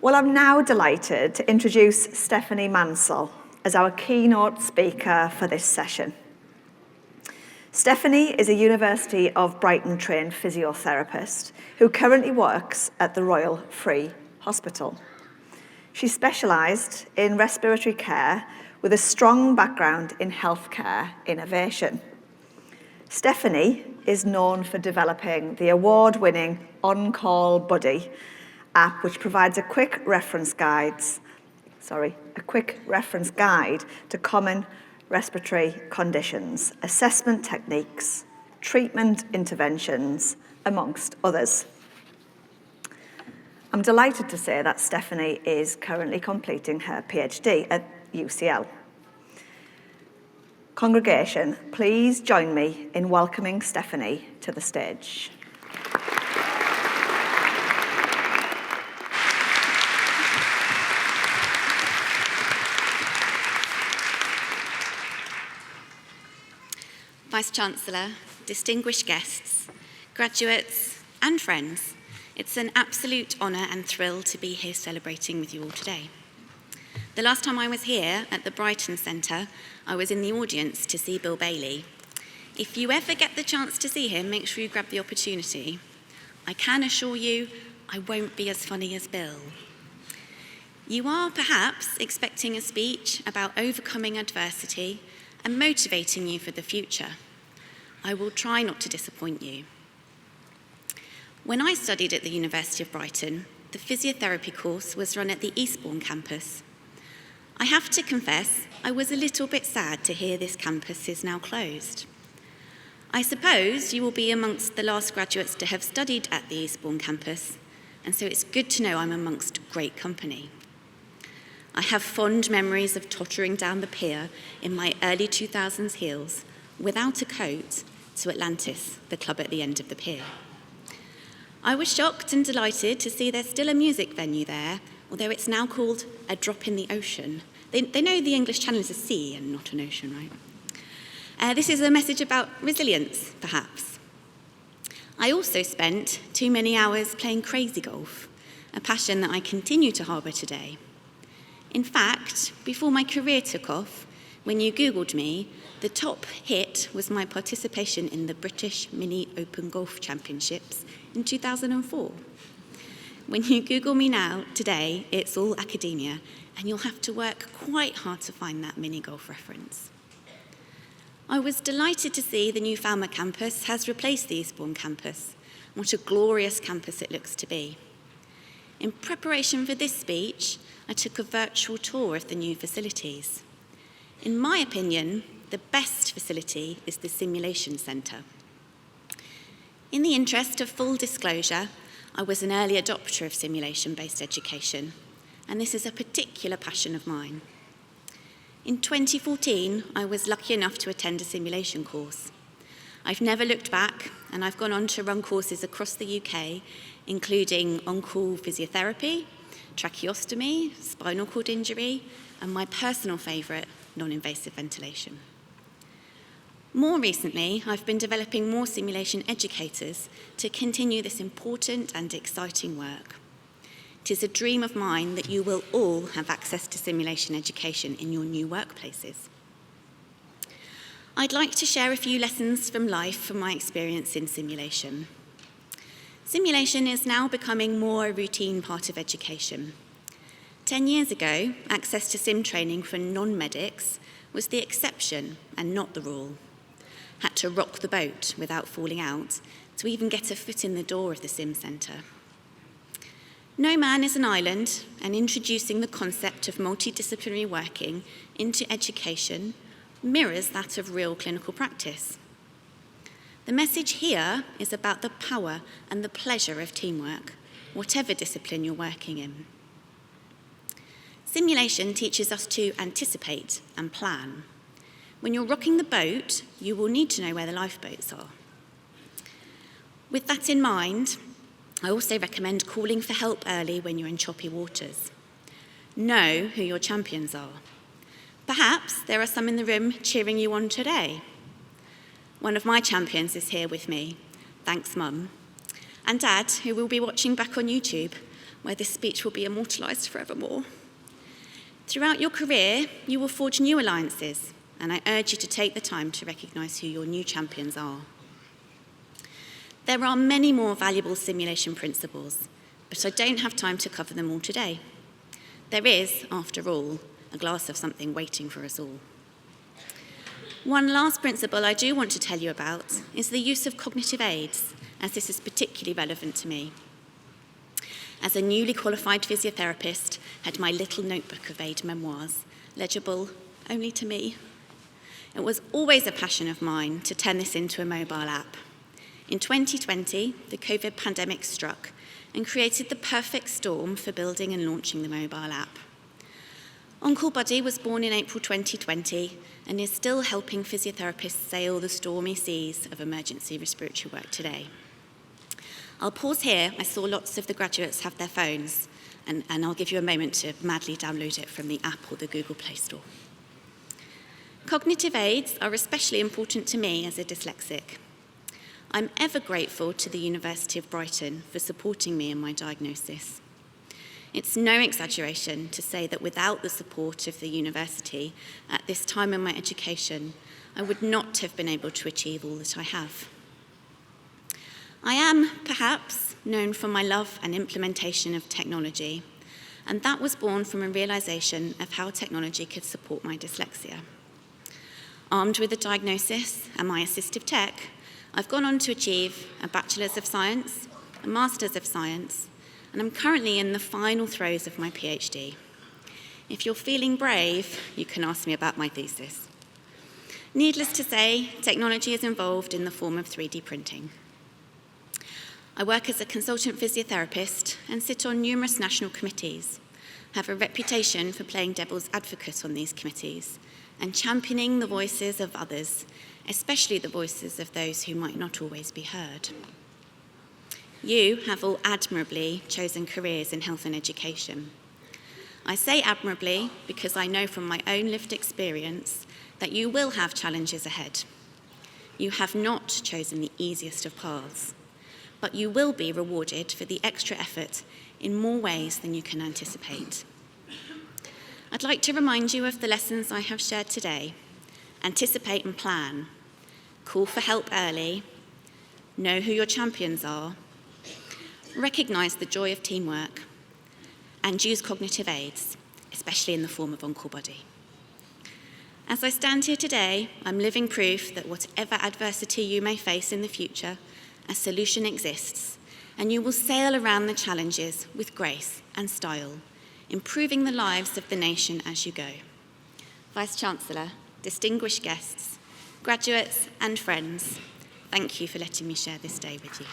Well, I'm now delighted to introduce Stephanie Mansell as our keynote speaker for this session. Stephanie is a University of Brighton trained physiotherapist who currently works at the Royal Free Hospital. She specialised in respiratory care with a strong background in healthcare innovation. Stephanie is known for developing the award-winning ONCALLBuddy app, which provides a quick reference guide to common respiratory conditions, assessment techniques, treatment interventions, amongst others. I'm delighted to say that Stephanie is currently completing her PhD at UCL. Congregation, please join me in welcoming Stephanie to the stage. Vice-Chancellor, distinguished guests, graduates and friends, it's an absolute honour and thrill to be here celebrating with you all today. The last time I was here at the Brighton Centre, I was in the audience to see Bill Bailey. If you ever get the chance to see him, make sure you grab the opportunity. I can assure you, I won't be as funny as Bill. You are perhaps expecting a speech about overcoming adversity and motivating you for the future. I will try not to disappoint you. When I studied at the University of Brighton, the physiotherapy course was run at the Eastbourne campus. I have to confess, I was a little bit sad to hear this campus is now closed. I suppose you will be amongst the last graduates to have studied at the Eastbourne campus, and so it's good to know I'm amongst great company. I have fond memories of tottering down the pier in my early 2000s heels, without a coat, to Atlantis, the club at the end of the pier. I was shocked and delighted to see there's still a music venue there, although it's now called a drop in the ocean. They know the English Channel is a sea and not an ocean, right? This is a message about resilience, perhaps. I also spent too many hours playing crazy golf, a passion that I continue to harbour today. In fact, before my career took off, when you Googled me, the top hit was my participation in the British Mini Open Golf Championships in 2004. When you Google me now, today, it's all academia, and you'll have to work quite hard to find that mini golf reference. I was delighted to see the new Falmouth campus has replaced the Eastbourne campus. What a glorious campus it looks to be. In preparation for this speech, I took a virtual tour of the new facilities. In my opinion, the best facility is the Simulation Centre. In the interest of full disclosure, I was an early adopter of simulation-based education, and this is a particular passion of mine. In 2014, I was lucky enough to attend a simulation course. I've never looked back, and I've gone on to run courses across the UK, including on-call physiotherapy, tracheostomy, spinal cord injury, and my personal favourite, non-invasive ventilation. More recently, I've been developing more simulation educators to continue this important and exciting work. It is a dream of mine that you will all have access to simulation education in your new workplaces. I'd like to share a few lessons from life from my experience in simulation. Simulation is now becoming more a routine part of education. 10 years ago, access to sim training for non-medics was the exception and not the rule. Had to rock the boat without falling out to even get a foot in the door of the sim centre. No man is an island, and introducing the concept of multidisciplinary working into education mirrors that of real clinical practice. The message here is about the power and the pleasure of teamwork, whatever discipline you're working in. Simulation teaches us to anticipate and plan. When you're rocking the boat, you will need to know where the lifeboats are. With that in mind, I also recommend calling for help early when you're in choppy waters. Know who your champions are. Perhaps there are some in the room cheering you on today. One of my champions is here with me. Thanks, Mum. And Dad, who will be watching back on YouTube. where this speech will be immortalised forevermore. Throughout your career, you will forge new alliances, and I urge you to take the time to recognise who your new champions are. There are many more valuable simulation principles, but I don't have time to cover them all today. There is, after all, a glass of something waiting for us all. One last principle I do want to tell you about is the use of cognitive aids, as this is particularly relevant to me. As a newly qualified physiotherapist, I had my little notebook of aid memoirs, legible only to me. It was always a passion of mine to turn this into a mobile app. In 2020, the COVID pandemic struck and created the perfect storm for building and launching the mobile app. ONCALLBuddy was born in April 2020 and is still helping physiotherapists sail the stormy seas of emergency respiratory work today. I'll pause here. I saw lots of the graduates have their phones, and I'll give you a moment to madly download it from the app or the Google Play Store. Cognitive aids are especially important to me as a dyslexic. I'm ever grateful to the University of Brighton for supporting me in my diagnosis. It's no exaggeration to say that without the support of the university at this time in my education, I would not have been able to achieve all that I have. I am, perhaps, known for my love and implementation of technology, and that was born from a realisation of how technology could support my dyslexia. Armed with a diagnosis and my assistive tech, I've gone on to achieve a Bachelor's of Science, a Master's of Science, and I'm currently in the final throes of my PhD. If you're feeling brave, you can ask me about my thesis. Needless to say, technology is involved in the form of 3D printing. I work as a consultant physiotherapist and sit on numerous national committees, have a reputation for playing devil's advocate on these committees and championing the voices of others, especially the voices of those who might not always be heard. You have all admirably chosen careers in health and education. I say admirably because I know from my own lived experience that you will have challenges ahead. You have not chosen the easiest of paths, but you will be rewarded for the extra effort in more ways than you can anticipate. I'd like to remind you of the lessons I have shared today. Anticipate and plan. Call for help early. Know who your champions are. Recognise the joy of teamwork. And use cognitive aids, especially in the form of ONCALLBuddy. As I stand here today, I'm living proof that whatever adversity you may face in the future, a solution exists, and you will sail around the challenges with grace and style, improving the lives of the nation as you go. Vice-Chancellor, distinguished guests, graduates and friends, thank you for letting me share this day with you.